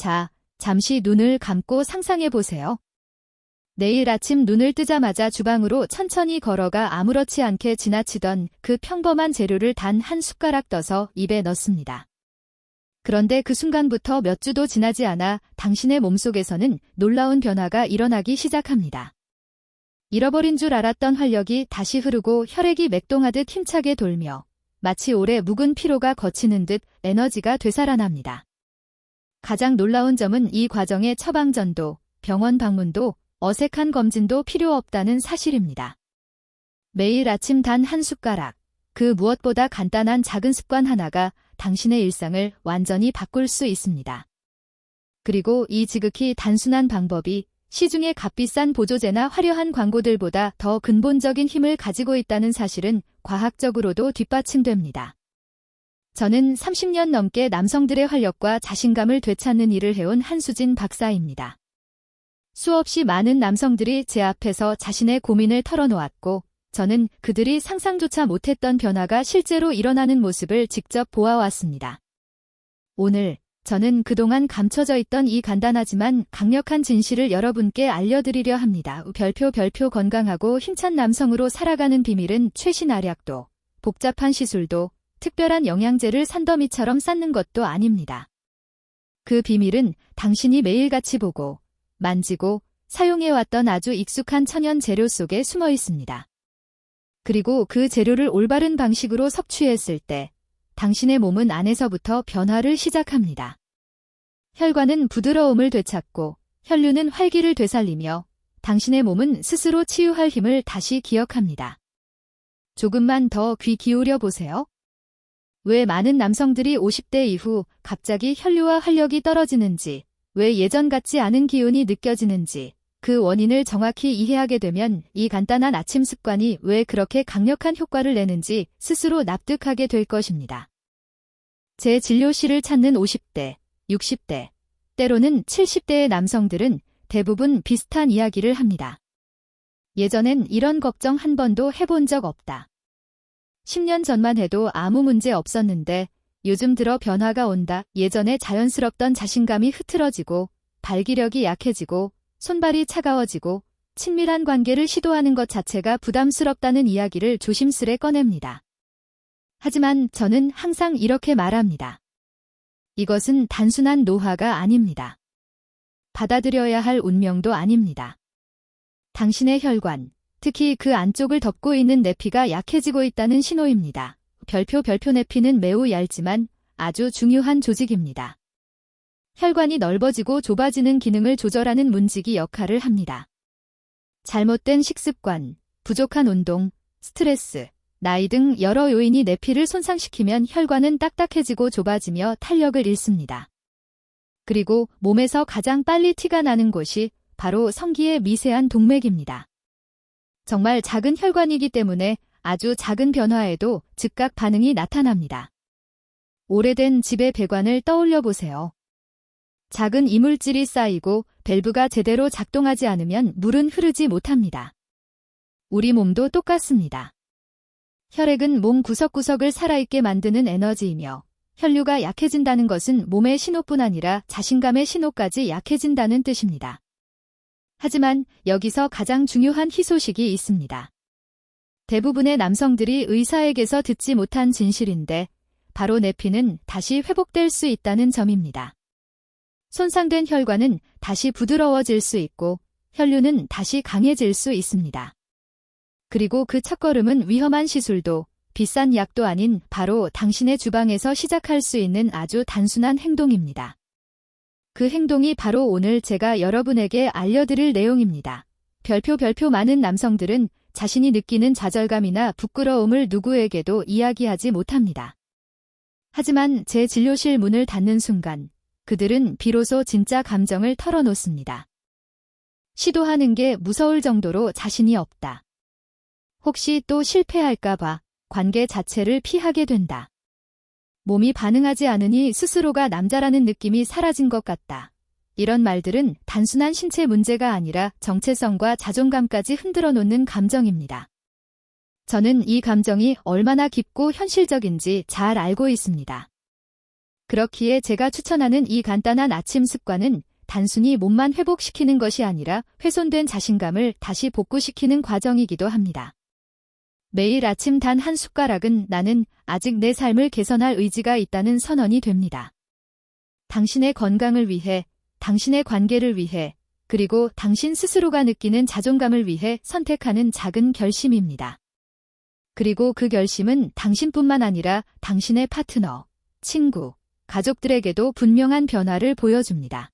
자, 잠시 눈을 감고 상상해 보세요. 내일 아침 눈을 뜨자마자 주방으로 천천히 걸어가 아무렇지 않게 지나치던 그 평범한 재료를 단 한 숟가락 떠서 입에 넣습니다. 그런데 그 순간부터 몇 주도 지나지 않아 당신의 몸속에서는 놀라운 변화가 일어나기 시작합니다. 잃어버린 줄 알았던 활력이 다시 흐르고 혈액이 맥동하듯 힘차게 돌며 마치 오래 묵은 피로가 거치는 듯 에너지가 되살아납니다. 가장 놀라운 점은 이 과정에 처방전도, 병원 방문도, 어색한 검진도 필요 없다는 사실입니다. 매일 아침 단 한 숟가락, 그 무엇보다 간단한 작은 습관 하나가 당신의 일상을 완전히 바꿀 수 있습니다. 그리고 이 지극히 단순한 방법이 시중의 값비싼 보조제나 화려한 광고들보다 더 근본적인 힘을 가지고 있다는 사실은 과학적으로도 뒷받침됩니다. 저는 30년 넘게 남성들의 활력과 자신감을 되찾는 일을 해온 한수진 박사입니다. 수없이 많은 남성들이 제 앞에서 자신의 고민을 털어놓았고, 저는 그들이 상상조차 못했던 변화가 실제로 일어나는 모습을 직접 보아왔습니다. 오늘 저는 그동안 감춰져 있던 이 간단하지만 강력한 진실을 여러분께 알려드리려 합니다. 별표 건강하고 힘찬 남성으로 살아가는 비밀은 최신 알약도, 복잡한 시술도, 특별한 영양제를 산더미처럼 쌓는 것도 아닙니다. 그 비밀은 당신이 매일같이 보고, 만지고, 사용해왔던 아주 익숙한 천연 재료 속에 숨어 있습니다. 그리고 그 재료를 올바른 방식으로 섭취했을 때 당신의 몸은 안에서부터 변화를 시작합니다. 혈관은 부드러움을 되찾고 혈류는 활기를 되살리며 당신의 몸은 스스로 치유할 힘을 다시 기억합니다. 조금만 더 귀 기울여 보세요. 왜 많은 남성들이 50대 이후 갑자기 혈류와 활력이 떨어지는지, 왜 예전 같지 않은 기운이 느껴지는지, 그 원인을 정확히 이해하게 되면 이 간단한 아침 습관이 왜 그렇게 강력한 효과를 내는지 스스로 납득하게 될 것입니다. 제 진료실을 찾는 50대, 60대, 때로는 70대의 남성들은 대부분 비슷한 이야기를 합니다. 예전엔 이런 걱정 한 번도 해본 적 없다. 10년 전만 해도 아무 문제 없었는데 요즘 들어 변화가 온다. 예전에 자연스럽던 자신감이 흐트러지고 발기력이 약해지고 손발이 차가워지고 친밀한 관계를 시도하는 것 자체가 부담스럽다는 이야기를 조심스레 꺼냅니다. 하지만 저는 항상 이렇게 말합니다. 이것은 단순한 노화가 아닙니다. 받아들여야 할 운명도 아닙니다. 당신의 혈관, 특히 그 안쪽을 덮고 있는 내피가 약해지고 있다는 신호입니다. 별표 내피는 매우 얇지만 아주 중요한 조직입니다. 혈관이 넓어지고 좁아지는 기능을 조절하는 문지기 역할을 합니다. 잘못된 식습관, 부족한 운동, 스트레스, 나이 등 여러 요인이 내피를 손상시키면 혈관은 딱딱해지고 좁아지며 탄력을 잃습니다. 그리고 몸에서 가장 빨리 티가 나는 곳이 바로 성기의 미세한 동맥입니다. 정말 작은 혈관이기 때문에 아주 작은 변화에도 즉각 반응이 나타납니다. 오래된 집의 배관을 떠올려 보세요. 작은 이물질이 쌓이고 밸브가 제대로 작동하지 않으면 물은 흐르지 못합니다. 우리 몸도 똑같습니다. 혈액은 몸 구석구석을 살아있게 만드는 에너지이며 혈류가 약해진다는 것은 몸의 신호뿐 아니라 자신감의 신호까지 약해진다는 뜻입니다. 하지만 여기서 가장 중요한 희소식이 있습니다. 대부분의 남성들이 의사에게서 듣지 못한 진실인데 바로 내피는 다시 회복될 수 있다는 점입니다. 손상된 혈관은 다시 부드러워질 수 있고 혈류는 다시 강해질 수 있습니다. 그리고 그 첫걸음은 위험한 시술도 비싼 약도 아닌 바로 당신의 주방에서 시작할 수 있는 아주 단순한 행동입니다. 그 행동이 바로 오늘 제가 여러분에게 알려드릴 내용입니다. 별표 많은 남성들은 자신이 느끼는 좌절감이나 부끄러움을 누구에게도 이야기하지 못합니다. 하지만 제 진료실 문을 닫는 순간 그들은 비로소 진짜 감정을 털어놓습니다. 시도하는 게 무서울 정도로 자신이 없다. 혹시 또 실패할까봐 관계 자체를 피하게 된다. 몸이 반응하지 않으니 스스로가 남자라는 느낌이 사라진 것 같다. 이런 말들은 단순한 신체 문제가 아니라 정체성과 자존감까지 흔들어 놓는 감정입니다. 저는 이 감정이 얼마나 깊고 현실적인지 잘 알고 있습니다. 그렇기에 제가 추천하는 이 간단한 아침 습관은 단순히 몸만 회복시키는 것이 아니라 훼손된 자신감을 다시 복구시키는 과정이기도 합니다. 매일 아침 단 한 숟가락은 나는 아직 내 삶을 개선할 의지가 있다는 선언이 됩니다. 당신의 건강을 위해, 당신의 관계를 위해, 그리고 당신 스스로가 느끼는 자존감을 위해 선택하는 작은 결심입니다. 그리고 그 결심은 당신뿐만 아니라 당신의 파트너, 친구, 가족들에게도 분명한 변화를 보여줍니다.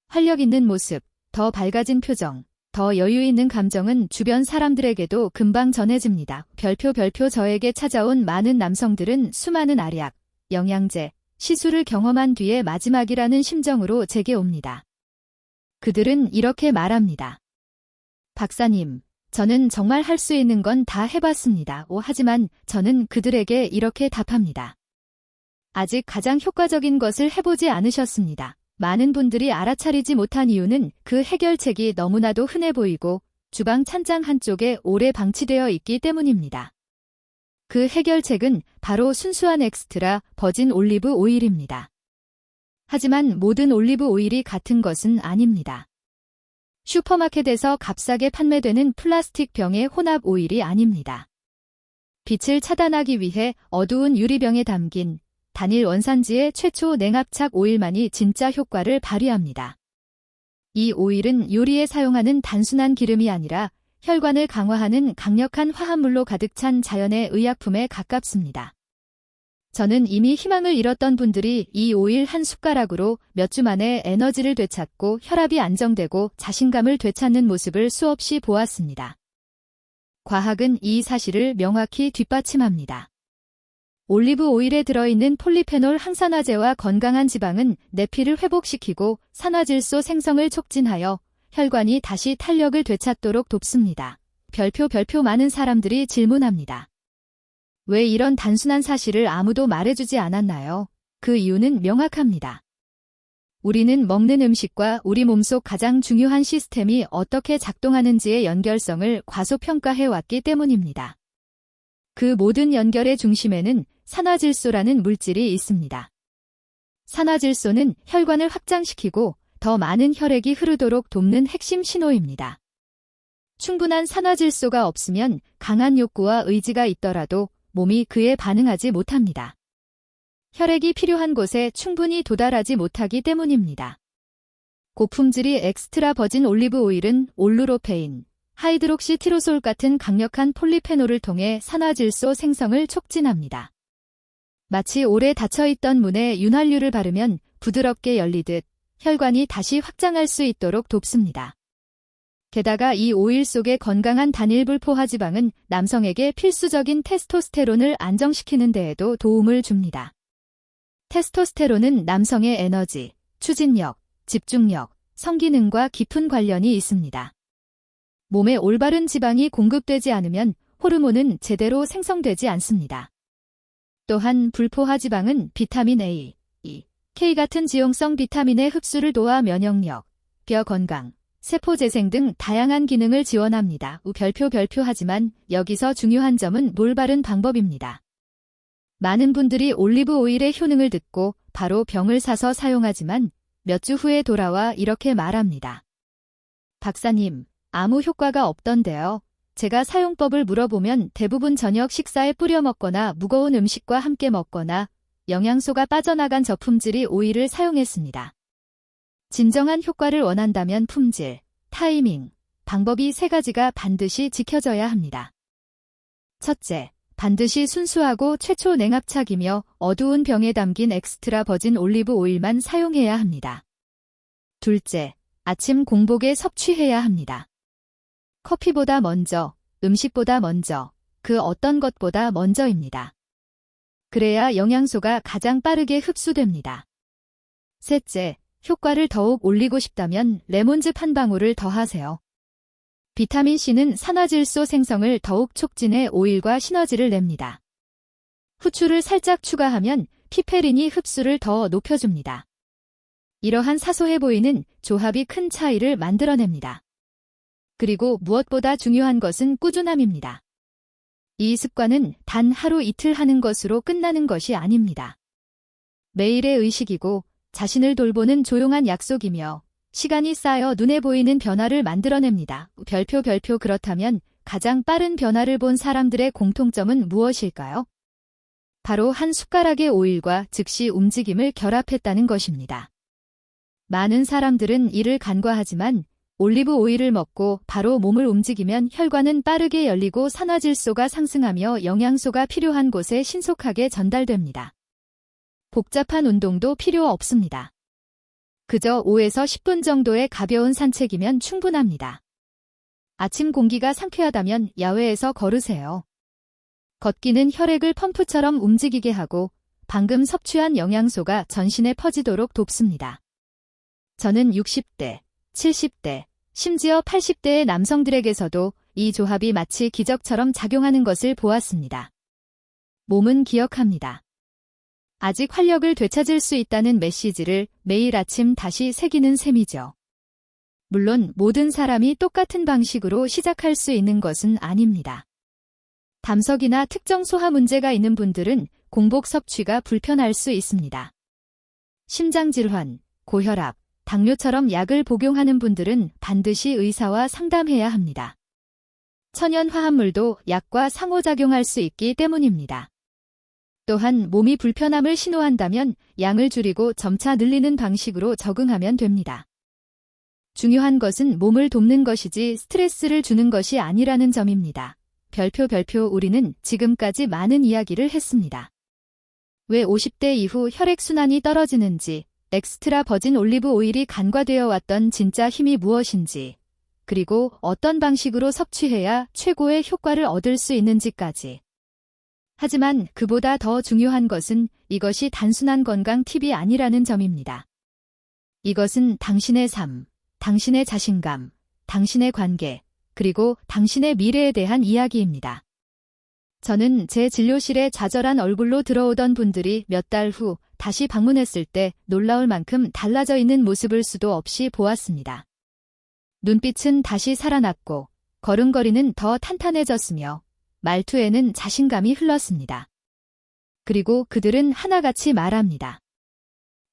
활력 있는 모습, 더 밝아진 표정, 더 여유 있는 감정은 주변 사람들에게도 금방 전해집니다. 별표 저에게 찾아온 많은 남성들은 수많은 알약, 영양제, 시술을 경험한 뒤에 마지막이라는 심정으로 제게 옵니다. 그들은 이렇게 말합니다. 박사님, 저는 정말 할 수 있는 건 다 해봤습니다. 하지만 저는 그들에게 이렇게 답합니다. 아직 가장 효과적인 것을 해보지 않으셨습니다. 많은 분들이 알아차리지 못한 이유는 그 해결책이 너무나도 흔해 보이고 주방 찬장 한쪽에 오래 방치되어 있기 때문입니다. 그 해결책은 바로 순수한 엑스트라 버진 올리브 오일입니다. 하지만 모든 올리브 오일이 같은 것은 아닙니다. 슈퍼마켓에서 값싸게 판매되는 플라스틱 병의 혼합 오일이 아닙니다. 빛을 차단하기 위해 어두운 유리병에 담긴 단일 원산지의 최초 냉압착 오일만이 진짜 효과를 발휘합니다. 이 오일은 요리에 사용하는 단순한 기름이 아니라 혈관을 강화하는 강력한 화합물로 가득 찬 자연의 의약품에 가깝습니다. 저는 이미 희망을 잃었던 분들이 이 오일 한 숟가락으로 몇 주 만에 에너지를 되찾고 혈압이 안정되고 자신감을 되찾는 모습을 수없이 보았습니다. 과학은 이 사실을 명확히 뒷받침합니다. 올리브 오일에 들어있는 폴리페놀 항산화제와 건강한 지방은 내피를 회복시키고 산화질소 생성을 촉진하여 혈관이 다시 탄력을 되찾도록 돕습니다. 별표 많은 사람들이 질문합니다. 왜 이런 단순한 사실을 아무도 말해주지 않았나요? 그 이유는 명확합니다. 우리는 먹는 음식과 우리 몸속 가장 중요한 시스템이 어떻게 작동하는지의 연결성을 과소평가해왔기 때문입니다. 그 모든 연결의 중심에는 산화질소라는 물질이 있습니다. 산화질소는 혈관을 확장시키고 더 많은 혈액이 흐르도록 돕는 핵심 신호입니다. 충분한 산화질소가 없으면 강한 욕구와 의지가 있더라도 몸이 그에 반응하지 못합니다. 혈액이 필요한 곳에 충분히 도달하지 못하기 때문입니다. 고품질이 엑스트라 버진 올리브 오일은 올루로페인, 하이드록시 티로솔 같은 강력한 폴리페놀을 통해 산화질소 생성을 촉진합니다. 마치 오래 닫혀있던 문에 윤활유를 바르면 부드럽게 열리듯 혈관이 다시 확장할 수 있도록 돕습니다. 게다가 이 오일 속의 건강한 단일 불포화 지방은 남성에게 필수적인 테스토스테론을 안정시키는 데에도 도움을 줍니다. 테스토스테론은 남성의 에너지, 추진력, 집중력, 성기능과 깊은 관련이 있습니다. 몸에 올바른 지방이 공급되지 않으면 호르몬은 제대로 생성되지 않습니다. 또한 불포화 지방은 비타민 A, E, K 같은 지용성 비타민의 흡수를 도와 면역력, 뼈 건강, 세포 재생 등 다양한 기능을 지원합니다. 별표 하지만 여기서 중요한 점은 올바른 방법입니다. 많은 분들이 올리브 오일의 효능을 듣고 바로 병을 사서 사용하지만 몇 주 후에 돌아와 이렇게 말합니다. 박사님, 아무 효과가 없던데요. 제가 사용법을 물어보면 대부분 저녁 식사에 뿌려 먹거나 무거운 음식과 함께 먹거나 영양소가 빠져나간 저품질이 오일을 사용했습니다. 진정한 효과를 원한다면 품질, 타이밍, 방법이 3가지가 반드시 지켜져야 합니다. 첫째, 반드시 순수하고 최초 냉압착이며 어두운 병에 담긴 엑스트라 버진 올리브 오일만 사용해야 합니다. 둘째, 아침 공복에 섭취해야 합니다. 커피보다 먼저, 음식보다 먼저, 그 어떤 것보다 먼저입니다. 그래야 영양소가 가장 빠르게 흡수됩니다. 셋째, 효과를 더욱 올리고 싶다면 레몬즙 한 방울을 더하세요. 비타민C는 산화질소 생성을 더욱 촉진해 오일과 시너지를 냅니다. 후추를 살짝 추가하면 피페린이 흡수를 더 높여줍니다. 이러한 사소해 보이는 조합이 큰 차이를 만들어냅니다. 그리고 무엇보다 중요한 것은 꾸준함입니다. 이 습관은 단 하루 이틀 하는 것으로 끝나는 것이 아닙니다. 매일의 의식이고 자신을 돌보는 조용한 약속이며 시간이 쌓여 눈에 보이는 변화를 만들어냅니다. 별표. 그렇다면 가장 빠른 변화를 본 사람들의 공통점은 무엇일까요? 바로 한 숟가락의 오일과 즉시 움직임을 결합했다는 것입니다. 많은 사람들은 이를 간과하지만 올리브 오일을 먹고 바로 몸을 움직이면 혈관은 빠르게 열리고 산화질소가 상승하며 영양소가 필요한 곳에 신속하게 전달됩니다. 복잡한 운동도 필요 없습니다. 그저 5에서 10분 정도의 가벼운 산책이면 충분합니다. 아침 공기가 상쾌하다면 야외에서 걸으세요. 걷기는 혈액을 펌프처럼 움직이게 하고 방금 섭취한 영양소가 전신에 퍼지도록 돕습니다. 저는 60대, 70대, 심지어 80대의 남성들에게서도 이 조합이 마치 기적처럼 작용하는 것을 보았습니다. 몸은 기억합니다. 아직 활력을 되찾을 수 있다는 메시지를 매일 아침 다시 새기는 셈이죠. 물론 모든 사람이 똑같은 방식으로 시작할 수 있는 것은 아닙니다. 담석이나 특정 소화 문제가 있는 분들은 공복 섭취가 불편할 수 있습니다. 심장질환, 고혈압, 당뇨처럼 약을 복용하는 분들은 반드시 의사와 상담해야 합니다. 천연 화합물도 약과 상호작용할 수 있기 때문입니다. 또한 몸이 불편함을 신호한다면 양을 줄이고 점차 늘리는 방식으로 적응하면 됩니다. 중요한 것은 몸을 돕는 것이지 스트레스를 주는 것이 아니라는 점입니다. 별표. 우리는 지금까지 많은 이야기를 했습니다. 왜 50대 이후 혈액순환이 떨어지는지, 엑스트라 버진 올리브 오일이 간과되어 왔던 진짜 힘이 무엇인지, 그리고 어떤 방식으로 섭취해야 최고의 효과를 얻을 수 있는지까지. 하지만 그보다 더 중요한 것은 이것이 단순한 건강 팁이 아니라는 점입니다. 이것은 당신의 삶, 당신의 자신감, 당신의 관계, 그리고 당신의 미래에 대한 이야기입니다. 저는 제 진료실에 좌절한 얼굴로 들어오던 분들이 몇 달 후 다시 방문했을 때 놀라울 만큼 달라져 있는 모습을 수도 없이 보았습니다. 눈빛은 다시 살아났고 걸음걸이는 더 탄탄해졌으며 말투에는 자신감이 흘렀습니다. 그리고 그들은 하나같이 말합니다.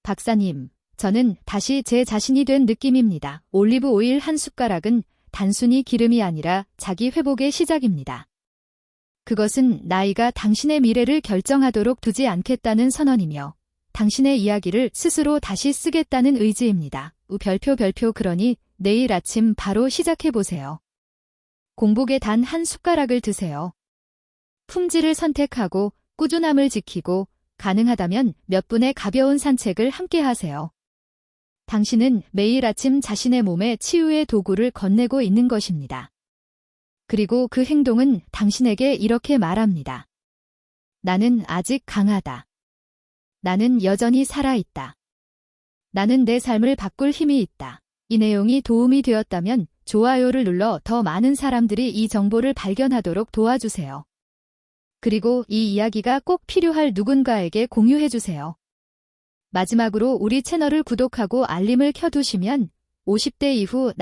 박사님, 저는 다시 제 자신이 된 느낌입니다. 올리브 오일 한 숟가락은 단순히 기름이 아니라 자기 회복의 시작입니다. 그것은 나이가 당신의 미래를 결정하도록 두지 않겠다는 선언이며 당신의 이야기를 스스로 다시 쓰겠다는 의지입니다. 별표. 그러니 내일 아침 바로 시작해보세요. 공복에 단 한 숟가락을 드세요. 품질을 선택하고 꾸준함을 지키고 가능하다면 몇 분의 가벼운 산책을 함께 하세요. 당신은 매일 아침 자신의 몸에 치유의 도구를 건네고 있는 것입니다. 그리고 그 행동은 당신에게 이렇게 말합니다. 나는 아직 강하다. 나는 여전히 살아있다. 나는 내 삶을 바꿀 힘이 있다. 이 내용이 도움이 되었다면 좋아요를 눌러 더 많은 사람들이 이 정보를 발견하도록 도와주세요. 그리고 이 이야기가 꼭 필요할 누군가에게 공유해주세요. 마지막으로 우리 채널을 구독하고 알림을 켜두시면 50대 이후